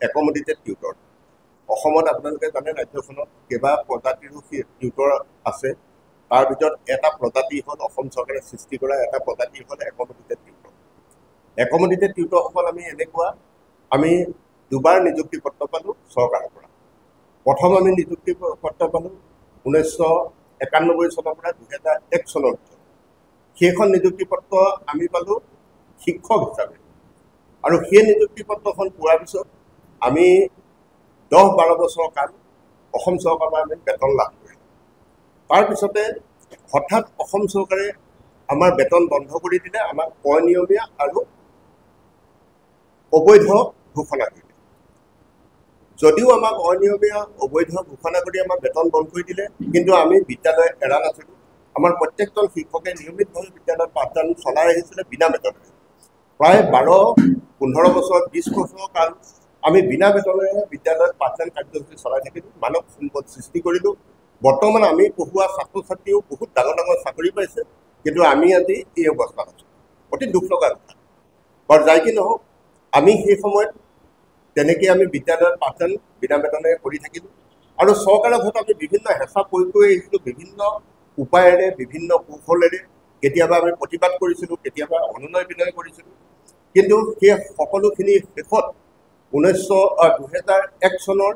একমোডেটেড tutor. অসমত আপোনালোকে জানে ৰাজ্যখনত কেইবা প্ৰজাতিৰো টিউটৰ আছে। তাৰ ভিতৰত এটা প্ৰজাতি হ'ল অসম চৰকাৰে সৃষ্টি কৰা এটা প্ৰজাতি হ'ল একমোডেটেড টিউটৰ। একমোডেটেড টিউটৰসকল আমি এনেকুৱা, আমি দুবাৰ নিযুক্তি পত্ৰ পালোঁ চৰকাৰৰ পৰা। প্ৰথম আমি নিযুক্তি পত্ৰ পালোঁ 1991 চনৰ পৰা 2001 চনৰ ভিতৰত। সেইখন নিযুক্তি পত্ৰ আমি পালোঁ শিক্ষক হিচাপে, আৰু সেই নিযুক্তি পত্ৰখন পোৱাৰ পিছত আমি 10-12 বছৰ কাল অসম চৰকাৰৰ পৰা আমি বেতন লাভ কৰিলোঁ। তাৰপিছতে হঠাৎ অসম চৰকাৰে আমাৰ বেতন বন্ধ কৰি দিলে, আমাক অনিয়মীয়া আৰু অবৈধ ঘোষণা কৰিলে। যদিও আমাক অনিয়মীয়া অবৈধ ঘোষণা কৰি আমাক বেতন বন্ধ কৰি দিলে, কিন্তু আমি বিদ্যালয় এৰা নাছিলোঁ। আমাৰ প্ৰত্যেকজন শিক্ষকে নিয়মিতভাৱে বিদ্যালয়ত পাঠদান চলাই আহিছিলে বিনা বেতনেৰে। প্ৰায় 12-15 বছৰ 20 বছৰ কাল আমি বিনা বেতনেৰে বিদ্যালয়ত পাঠদান কাৰ্যসূচী চলাই থাকিলোঁ, মানৱ সম্পদ সৃষ্টি কৰিলোঁ। বৰ্তমান আমি পঢ়ুৱা ছাত্ৰ ছাত্ৰীও বহুত ডাঙৰ ডাঙৰ চাকৰি পাইছে, কিন্তু আমি আজি এই অৱস্থাত আছোঁ। অতি দুখ লগা কথা। বাৰু যাই কি নহওক, আমি সেই সময়ত তেনেকৈ আমি বিদ্যালয়ত পাঠদান বিনা বেতনেৰে কৰি থাকিলোঁ, আৰু চৰকাৰৰ ঘৰত আমি বিভিন্ন হেঁচা প্ৰয়োগ কৰি আহিছিলোঁ, বিভিন্ন উপায়েৰে বিভিন্ন কৌশলেৰে। কেতিয়াবা আমি প্ৰতিবাদ কৰিছিলোঁ, কেতিয়াবা অনুনয় বিনয় কৰিছিলোঁ, কিন্তু সেই সকলোখিনি শেষত 2001 চনৰ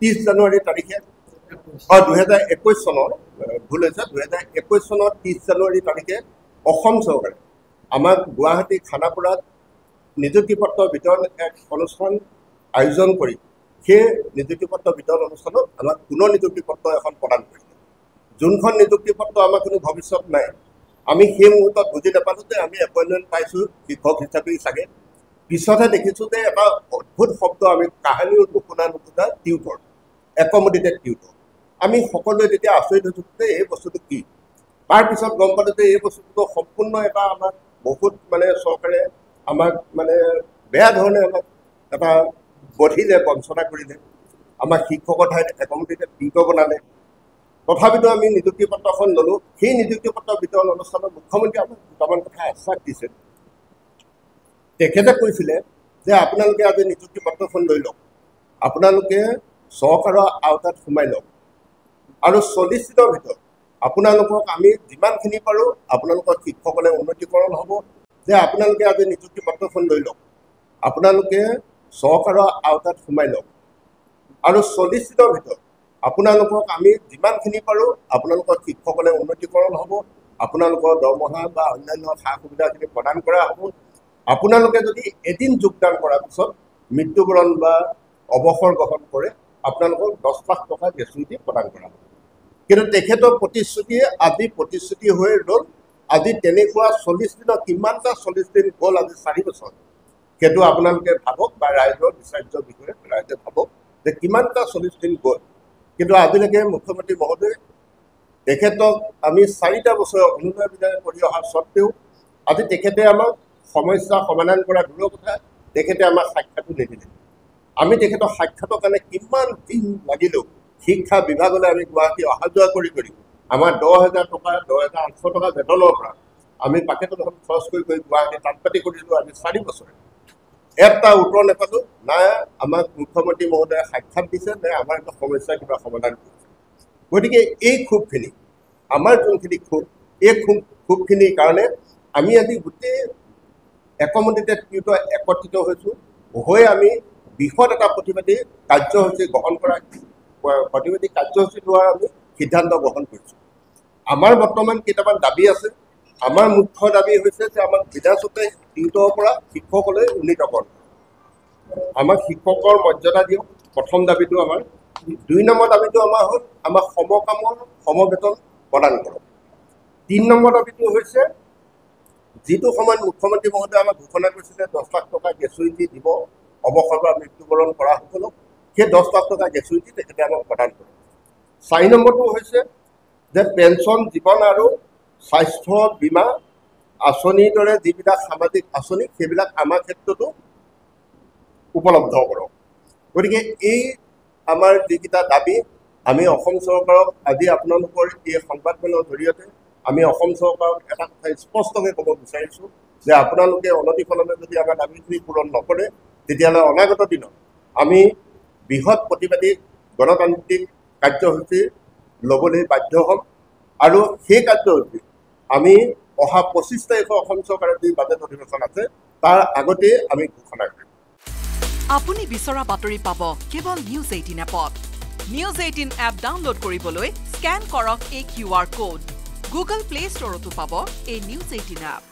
30 জানুৱাৰী তাৰিখে 2021 চনৰ ভুল হৈছে 2021 চনৰ 30 জানুৱাৰী তাৰিখে অসম চৰকাৰে আমাক গুৱাহাটী খানাপাৰাত নিযুক্তি পত্ৰ বিতৰণ এক অনুষ্ঠান আয়োজন কৰি সেই নিযুক্তি পত্ৰ বিতৰণ অনুষ্ঠানত আমাক পুনৰ নিযুক্তি পত্ৰ এখন প্ৰদান কৰিছে। যোনখন নিযুক্তি পত্ৰ আমাৰ কোনো ভৱিষ্যত নাই। আমি সেই মুহূৰ্তত বুজি নাপালোঁ যে আমি এপইণ্টমেণ্ট পাইছোঁ শিক্ষক হিচাপেই চাগে। পিছতহে দেখিছোঁ যে এটা অদ্ভুত শব্দ আমি কাহিনীও নুশুনা টিউটৰ, একমোডেটেড টিউটৰ। আমি সকলোৱে তেতিয়া আচৰিত হৈছোঁ যে এই বস্তুটো কি। তাৰপিছত গম পালোঁ যে এই বস্তুটো সম্পূৰ্ণ এটা আমাক বহুত চৰকাৰে আমাক বেয়া ধৰণে আমাক এটা বধিলে, বঞ্চনা কৰিলে। আমাক শিক্ষকৰ ঠাইত একমোডেটেড টিউটৰ বনালে। তথাপিতো আমি নিযুক্তি পত্ৰখন ল'লোঁ। সেই নিযুক্তি পত্ৰ বিতৰণ অনুষ্ঠানত মুখ্যমন্ত্ৰীয়ে আমাক দুটামান কথা আশ্বাস দিছে। তেখেতে কৈছিলে যে আপোনালোকে আজি নিযুক্তি পত্ৰখন লৈ লওক, আপোনালোকে চৰকাৰৰ আওতাত সোমাই লওক, আৰু 40 দিনৰ ভিতৰত আপোনালোকক আমি যিমানখিনি পাৰোঁ আপোনালোকৰ শিক্ষকসকলে উন্নতিকৰণ হ'ব। যে আপোনালোকে আজি নিযুক্তি পত্ৰখন লৈ লওক, আপোনালোকে চৰকাৰৰ আওতাত সোমাই লওক, আৰু 40 দিনৰ ভিতৰত আপোনালোকক আমি যিমানখিনি পাৰোঁ আপোনালোকৰ শিক্ষকসকলে উন্নতিকৰণ হ'ব, আপোনালোকৰ দৰমহা বা অন্যান্য সা সুবিধাখিনি প্ৰদান কৰা হ'ব। আপোনালোকে যদি এদিন যোগদান কৰাৰ পিছত মৃত্যুবৰণ বা অৱসৰ গ্ৰহণ কৰে, আপোনালোকক 10 লাখ টকা গ্ৰেচুইটি প্ৰদান কৰা হ'ব। কিন্তু তেখেতৰ প্ৰতিশ্ৰুতিয়ে আজি প্ৰতিশ্ৰুতি হৈ ৰ'ল। আজি তেনেকুৱা 40 দিনত কিমানটা 40 দিন গ'ল, আজি 4 বছৰ। সেইটো আপোনালোকে ভাবক, বা ৰাইজৰ বিচাৰ্যৰ বিষয়ে ৰাইজে ভাবক যে কিমানটা 40 দিন গ'ল। কিন্তু আজিলৈকে মুখ্যমন্ত্ৰী মহোদয় তেখেতক আমি 4টা বছৰ অনুনয় বিনয় কৰি অহাৰ স্বত্তেও আজি তেখেতে আমাক সমস্যা সমাধান কৰা দূৰৰ কথা, তেখেতে আমাক সাক্ষাতো নিদিলে। আমি তেখেতৰ সাক্ষাতৰ কাৰণে কিমান দিন লাগিলেও শিক্ষা বিভাগলৈ আমি গুৱাহাটী অহা যোৱা কৰি আমাৰ 10,000 টকা 10,800 টকা বেতনৰ পৰা আমি পাকেটত খৰচ কৰি গুৱাহাটী তাঁতপাতি কৰিলোঁ। আমি 4 বছৰ এটা উত্তৰ নাপালোঁ। নাই আমাক মুখ্যমন্ত্ৰী মহোদয়ে সাক্ষাৎ দিছে, নে আমাৰ এটা সমস্যা কিবা সমাধান কৰিছে। গতিকে এই ক্ষোভখিনি, আমাৰ যোনখিনি ক্ষোভ, এই ক্ষোভখিনিৰ কাৰণে আমি আজি গোটেই একমোডেটেড টিউটৰ একত্ৰিত হৈছোঁ, হৈ আমি বৃহৎ এটা প্ৰতিবাদী কাৰ্যসূচী গ্ৰহণ কৰা, প্ৰতিবাদী কাৰ্যসূচী লোৱাৰ আমি সিদ্ধান্ত গ্ৰহণ কৰিছোঁ। আমাৰ বৰ্তমান কেইটামান দাবী আছে। আমাৰ মুখ্য দাবী হৈছে যে আমাক বিনাচতে টিউটৰৰ পৰা শিক্ষকলৈ উন্নীতকৰণ, আমাক শিক্ষকৰ মৰ্যাদা দিয়ক, প্ৰথম দাবীটো আমাৰ। 2 নম্বৰ দাবীটো আমাৰ হ'ল আমাক সমকামৰ সমবেতন প্ৰদান কৰক। 3 নম্বৰ দাবীটো হৈছে যিটো সময়ত মুখ্যমন্ত্ৰী মহোদয়ে আমাক ঘোষণা কৰিছিলে 10 লাখ টকা গ্ৰেচুইটি দিব অৱসৰ বা মৃত্যুবৰণ কৰাসকলক, সেই 10 লাখ টকা গ্ৰেচুইটি তেখেতে আমাক প্ৰদান কৰক। 4 নম্বৰটো হৈছে যে পেঞ্চন, জীৱন আৰু স্বাস্থ্য বীমা আঁচনিৰ দৰে যিবিলাক সামাজিক আঁচনি, সেইবিলাক আমাৰ ক্ষেত্ৰতো উপলব্ধ কৰক। গতিকে এই আমাৰ যিকেইটা দাবী, আমি অসম চৰকাৰক আজি আপোনালোকৰ এই সংবাদমেলৰ জৰিয়তে আমি অসম চৰকাৰক এটা কথা স্পষ্টকৈ ক'ব বিচাৰিছোঁ যে আপোনালোকে অনতিপলমে যদি আমাৰ দাবীখিনি পূৰণ নকৰে, তেতিয়াহ'লে অনাগত দিনত আমি বৃহৎ প্ৰতিবাদী গণতান্ত্ৰিক কাৰ্যসূচী ল'বলৈ বাধ্য হ'ম আৰু সেই কাৰ্যসূচী আমি অহা 25 তাৰিখৰ অসম চৰকাৰৰ যি বাজেট অধিৱেশন আছে তাৰ আগতেই আমি ঘোষণা কৰিম। আপুনি বিচৰা বাতৰি পাব কেৱল নিউজ 18 এপত। নিউজ 18 এপ ডাউনলোড কৰিবলৈ স্কেন কৰক এই QR কোড। গুগল প্লে ষ্টৰতো পাব এই নিউজ 18 এপ।